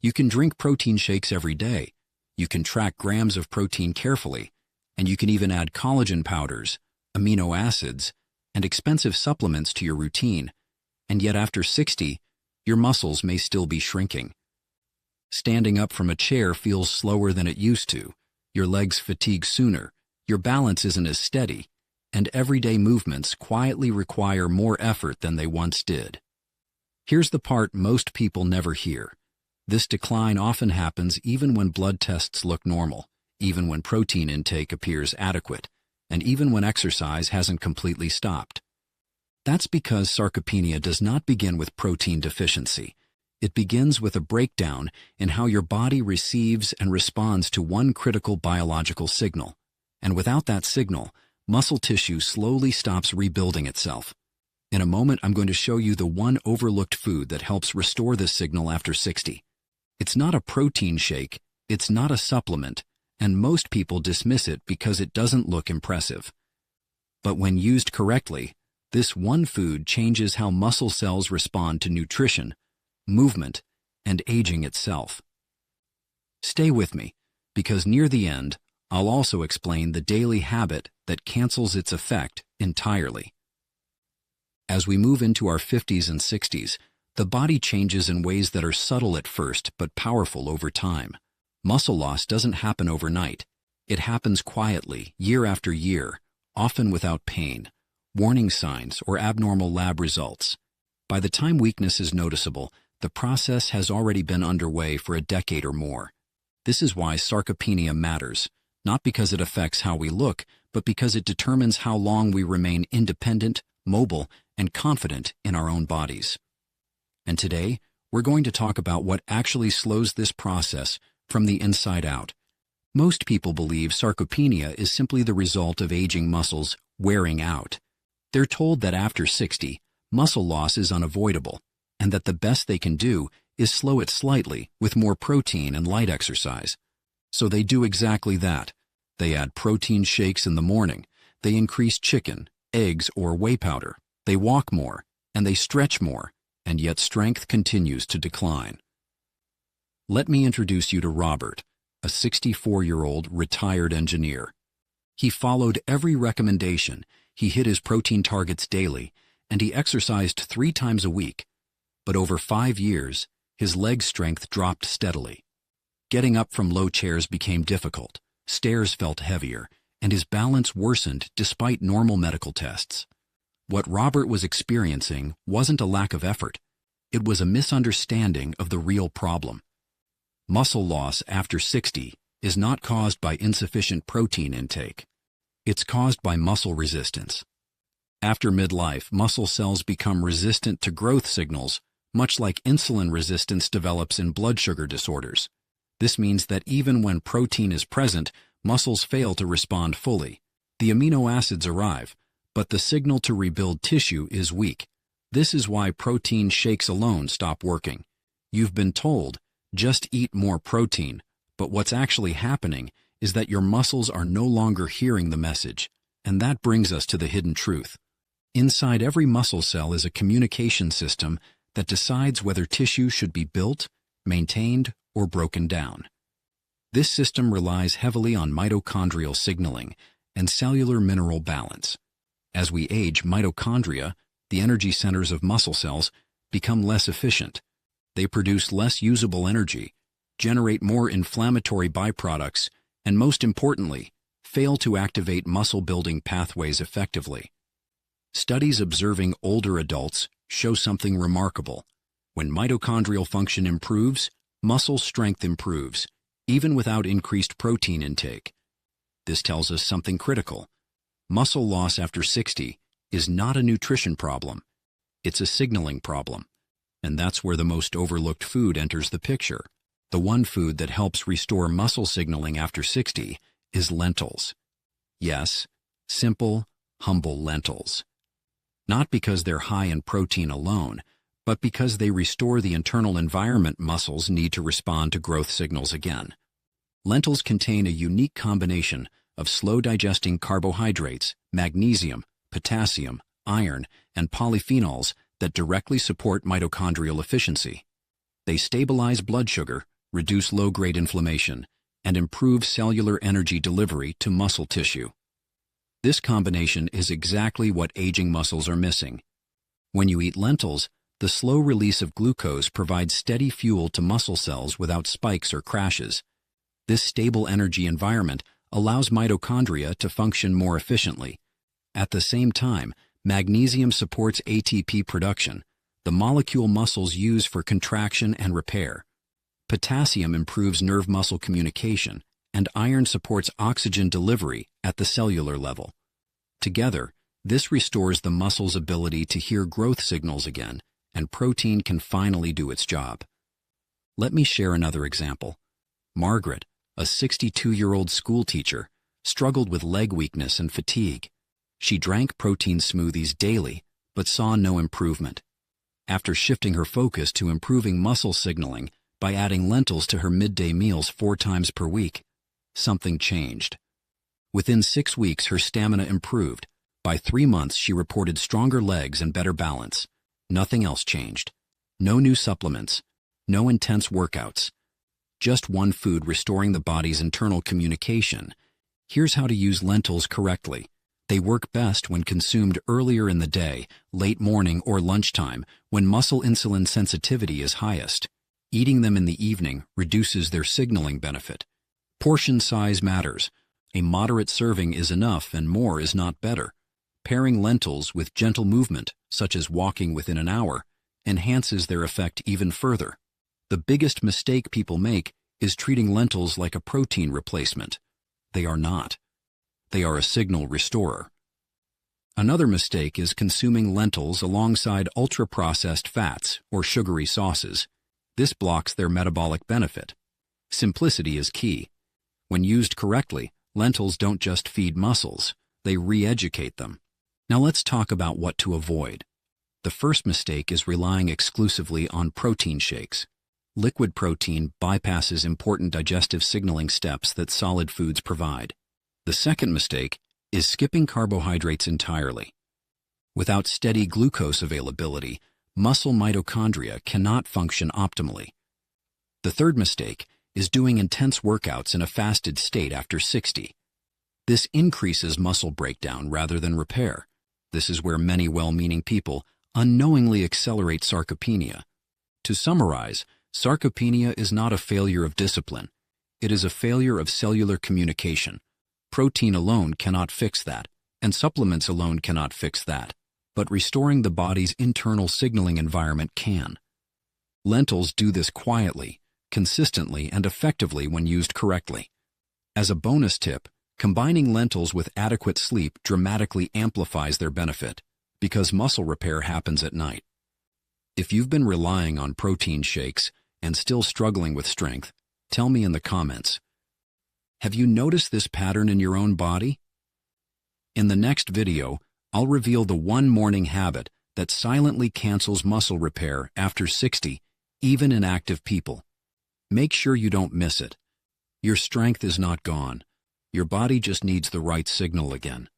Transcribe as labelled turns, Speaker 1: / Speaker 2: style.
Speaker 1: You can drink protein shakes every day. You can track grams of protein carefully, and you can even add collagen powders, amino acids, and expensive supplements to your routine. And yet after 60, your muscles may still be shrinking. Standing up from a chair feels slower than it used to. Your legs fatigue sooner. Your balance isn't as steady, and everyday movements quietly require more effort than they once did. Here's the part most people never hear. This decline often happens even when blood tests look normal, even when protein intake appears adequate, and even when exercise hasn't completely stopped. That's because sarcopenia does not begin with protein deficiency. It begins with a breakdown in how your body receives and responds to one critical biological signal. And without that signal, muscle tissue slowly stops rebuilding itself. In a moment, I'm going to show you the one overlooked food that helps restore this signal after 60. It's not a protein shake, it's not a supplement, and most people dismiss it because it doesn't look impressive. But when used correctly, this one food changes how muscle cells respond to nutrition, movement, and aging itself. Stay with me, because near the end, I'll also explain the daily habit that cancels its effect entirely. As we move into our 50s and 60s, the body changes in ways that are subtle at first but powerful over time. Muscle loss doesn't happen overnight. It happens quietly, year after year, often without pain, warning signs, or abnormal lab results. By the time weakness is noticeable, the process has already been underway for a decade or more. This is why sarcopenia matters, not because it affects how we look, but because it determines how long we remain independent, mobile, and confident in our own bodies. And today, we're going to talk about what actually slows this process from the inside out. Most people believe sarcopenia is simply the result of aging muscles wearing out. They're told that after 60, muscle loss is unavoidable, and that the best they can do is slow it slightly with more protein and light exercise. So they do exactly that. They add protein shakes in the morning, they increase chicken, eggs, or whey powder, they walk more, and they stretch more, and yet strength continues to decline. Let me introduce you to Robert, a 64-year-old retired engineer. He followed every recommendation, he hit his protein targets daily, and he exercised 3 times a week. But over 5 years, his leg strength dropped steadily. Getting up from low chairs became difficult, stairs felt heavier, and his balance worsened despite normal medical tests. What Robert was experiencing wasn't a lack of effort. It was a misunderstanding of the real problem. Muscle loss after 60 is not caused by insufficient protein intake. It's caused by muscle resistance. After midlife, muscle cells become resistant to growth signals, much like insulin resistance develops in blood sugar disorders. This means that even when protein is present, muscles fail to respond fully. The amino acids arrive, but the signal to rebuild tissue is weak. This is why protein shakes alone stop working. You've been told, just eat more protein, but what's actually happening is that your muscles are no longer hearing the message, and that brings us to the hidden truth. Inside every muscle cell is a communication system that decides whether tissue should be built, maintained, or broken down. This system relies heavily on mitochondrial signaling and cellular mineral balance. As we age, mitochondria, the energy centers of muscle cells, become less efficient. They produce less usable energy, generate more inflammatory byproducts, and most importantly, fail to activate muscle-building pathways effectively. Studies observing older adults show something remarkable. When mitochondrial function improves, muscle strength improves, even without increased protein intake. This tells us something critical. Muscle loss after 60 is not a nutrition problem. It's a signaling problem. And that's where the most overlooked food enters the picture. The one food that helps restore muscle signaling after 60 is lentils. Yes, simple, humble lentils. Not because they're high in protein alone, but because they restore the internal environment muscles need to respond to growth signals again. Lentils contain a unique combination of slow-digesting carbohydrates, magnesium, potassium, iron, and polyphenols that directly support mitochondrial efficiency. They stabilize blood sugar, reduce low-grade inflammation, and improve cellular energy delivery to muscle tissue. This combination is exactly what aging muscles are missing. When you eat lentils, the slow release of glucose provides steady fuel to muscle cells without spikes or crashes. This stable energy environment allows mitochondria to function more efficiently. At the same time, magnesium supports ATP production, the molecule muscles use for contraction and repair. Potassium improves nerve-muscle communication, and iron supports oxygen delivery at the cellular level. Together, this restores the muscle's ability to hear growth signals again, and protein can finally do its job. Let me share another example. Margaret, a 62-year-old school teacher, struggled with leg weakness and fatigue. She drank protein smoothies daily, but saw no improvement. After shifting her focus to improving muscle signaling by adding lentils to her midday meals 4 times per week, something changed. Within 6 weeks, her stamina improved. By 3 months, she reported stronger legs and better balance. Nothing else changed. No new supplements. No intense workouts. Just one food restoring the body's internal communication. Here's how to use lentils correctly. They work best when consumed earlier in the day, late morning or lunchtime, when muscle insulin sensitivity is highest. Eating them in the evening reduces their signaling benefit. Portion size matters. A moderate serving is enough and more is not better. Pairing lentils with gentle movement, such as walking within an hour, enhances their effect even further. The biggest mistake people make is treating lentils like a protein replacement. They are not. They are a signal restorer. Another mistake is consuming lentils alongside ultra-processed fats or sugary sauces. This blocks their metabolic benefit. Simplicity is key. When used correctly, lentils don't just feed muscles, they re-educate them. Now let's talk about what to avoid. The first mistake is relying exclusively on protein shakes. Liquid protein bypasses important digestive signaling steps that solid foods provide. The second mistake is skipping carbohydrates entirely. Without steady glucose availability, muscle mitochondria cannot function optimally. The third mistake is doing intense workouts in a fasted state after 60. This increases muscle breakdown rather than repair. This is where many well-meaning people unknowingly accelerate sarcopenia. To summarize, sarcopenia is not a failure of discipline. It is a failure of cellular communication. Protein alone cannot fix that, and supplements alone cannot fix that. But restoring the body's internal signaling environment can. Lentils do this quietly, consistently, and effectively when used correctly. As a bonus tip, combining lentils with adequate sleep dramatically amplifies their benefit, because muscle repair happens at night. If you've been relying on protein shakes and still struggling with strength, tell me in the comments. Have you noticed this pattern in your own body? In the next video, I'll reveal the one morning habit that silently cancels muscle repair after 60, even in active people. Make sure you don't miss it. Your strength is not gone. Your body just needs the right signal again.